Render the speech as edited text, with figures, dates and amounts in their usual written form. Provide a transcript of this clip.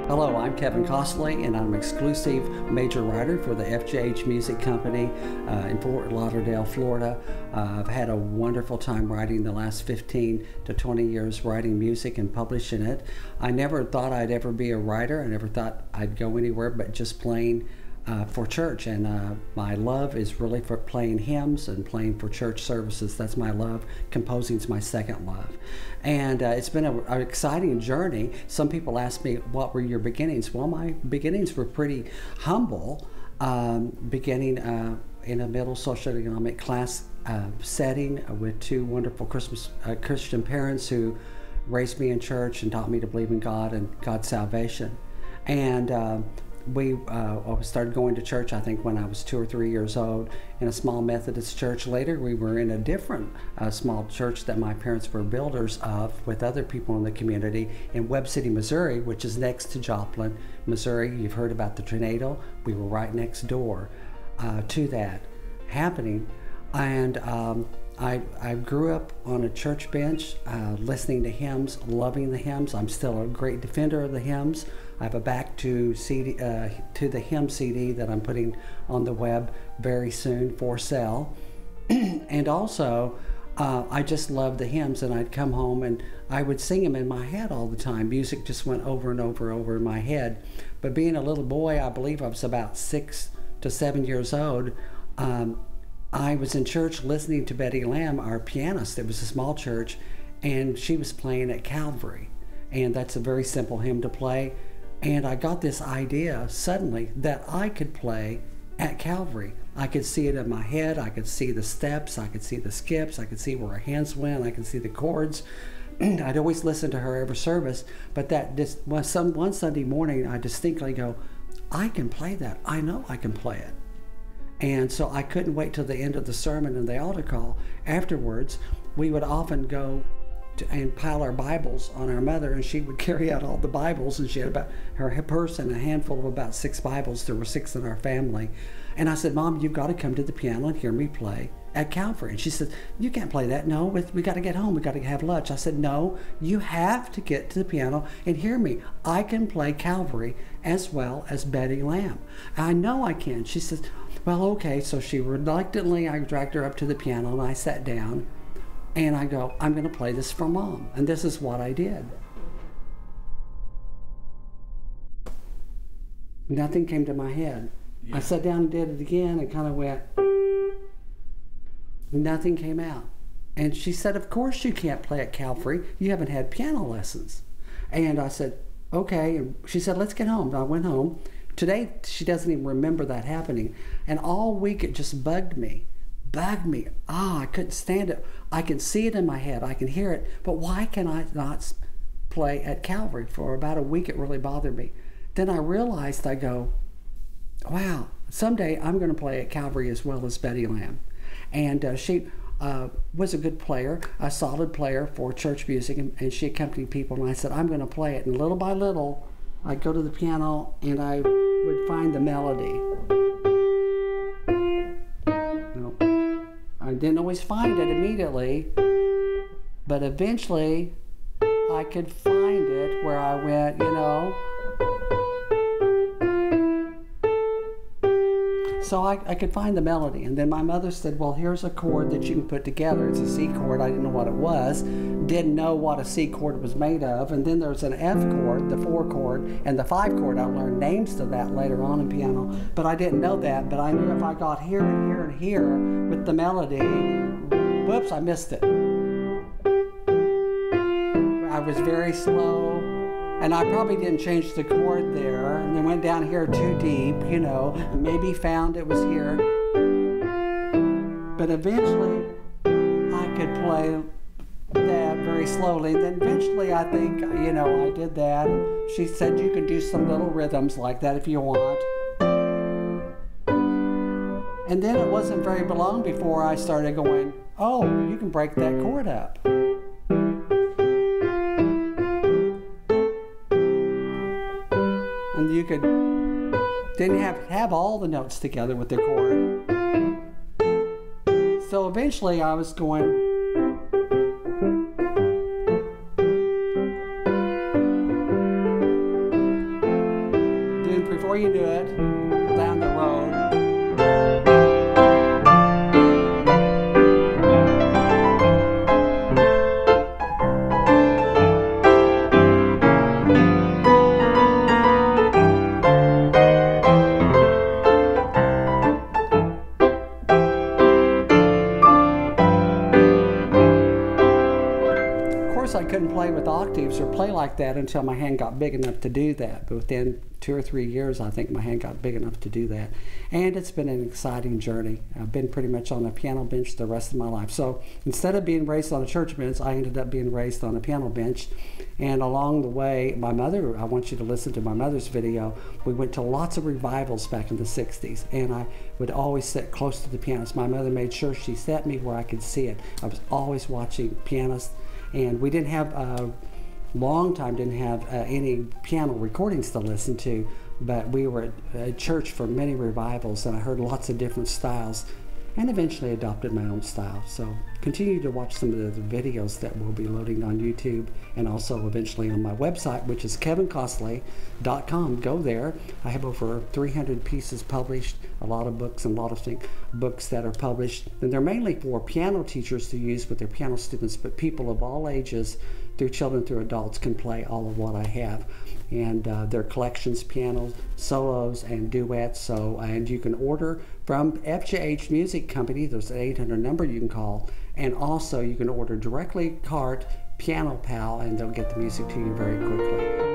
Hello, I'm Kevin Costley, and I'm an exclusive major writer for the FJH Music Company in Fort Lauderdale, Florida. I've had a wonderful time writing the last 15 to 20 years writing music and publishing it. I never thought I'd ever be a writer. I never thought I'd go anywhere but just playing for church, and my love is really for playing hymns and playing for church services. That's my love. Composing is my second love, and it's been an exciting journey. Some people ask me, what were your beginnings? Well, my beginnings were pretty humble, beginning in a middle socioeconomic class setting with two wonderful Christian parents who raised me in church and taught me to believe in God and God's salvation. And we started going to church, I think, when I was 2 or 3 years old in a small Methodist church. Later, we were in a different small church that my parents were builders of with other people in the community in Webb City, Missouri, which is next to Joplin, Missouri. You've heard about the tornado. We were right next door to that happening. And I grew up on a church bench, listening to hymns, loving the hymns. I'm still a great defender of the hymns. I have a back to the hymn CD that I'm putting on the web very soon for sale. And also, I just love the hymns, and I'd come home and I would sing them in my head all the time. Music just went over and over in my head. But being a little boy, I believe I was about 6 to 7 years old, I was in church listening to Betty Lamb, our pianist. It was a small church, and she was playing at Calvary. And that's a very simple hymn to play. And I got this idea suddenly that I could play at Calvary. I could see it in my head. I could see the steps. I could see the skips. I could see where her hands went. I could see the chords. I'd always listen to her every service. But one Sunday morning, I distinctly go, I can play that. I know I can play it. And so I couldn't wait till the end of the sermon and the altar call. Afterwards, we would often go and pile our Bibles on our mother, and she would carry out all the Bibles, and she had about her purse and a handful of about 6 Bibles. There were 6 in our family. And I said, Mom, you've got to come to the piano and hear me play at Calvary. And she said, you can't play that. No, we got to get home. We got to have lunch. I said, no, you have to get to the piano and hear me. I can play Calvary as well as Betty Lamb. I know I can. She says, well, okay. So she reluctantly, I dragged her up to the piano, and I sat down. And I go, I'm going to play this for Mom. And this is what I did. Nothing came to my head. Yeah. I sat down and did it again and kind of went, nothing came out. And she said, of course you can't play at Calvary. You haven't had piano lessons. And I said, okay. And she said, let's get home. And I went home. Today, she doesn't even remember that happening. And all week it just bugged me. I couldn't stand it. I can see it in my head. I can hear it. But why can I not play at Calvary? For about a week, it really bothered me. Then I realized, I go, wow, someday I'm going to play at Calvary as well as Betty Lamb. And she was a good player, a solid player for church music, and she accompanied people. And I said, I'm going to play it. And little by little, I'd go to the piano and I would find the melody. I didn't always find it immediately, but eventually I could find it where I went, you know. So I could find the melody. And then my mother said, well, here's a chord that you can put together. It's a C chord. I didn't know what it was. Didn't know what a C chord was made of. And then there's an F chord, the 4 chord, and the 5 chord. I learned names to that later on in piano. But I didn't know that. But I knew if I got here and here and here with the melody, whoops, I missed it. I was very slow. And I probably didn't change the chord there, and then went down here too deep, you know, and maybe found it was here. But eventually, I could play that very slowly. Then eventually, I think, you know, I did that. And she said, you can do some little rhythms like that if you want. And then it wasn't very long before I started going, oh, you can break that chord up. And you didn't have all the notes together with the chord. So eventually I was going, before you knew it, down the road. I couldn't play with octaves or play like that until my hand got big enough to do that. But within 2 or 3 years, I think my hand got big enough to do that. And it's been an exciting journey. I've been pretty much on a piano bench the rest of my life. So instead of being raised on a church bench, I ended up being raised on a piano bench. And along the way, my mother, I want you to listen to my mother's video, we went to lots of revivals back in the 60s. And I would always sit close to the pianist. My mother made sure she set me where I could see it. I was always watching pianists. And we didn't have, long time didn't have any piano recordings to listen to, but we were at church for many revivals, and I heard lots of different styles, and eventually adopted my own style. So continue to watch some of the videos that we'll be loading on YouTube, and also eventually on my website, which is kevincostley.com. Go there. I have over 300 pieces published, a lot of books and a lot of books that are published, and they're mainly for piano teachers to use with their piano students, but people of all ages, through children through adults, can play all of what I have. And they're collections, pianos, solos, and duets. So, and you can order from FJH Music Company. There's an 800 number you can call, and also you can order directly cart Piano Pal, and they'll get the music to you very quickly.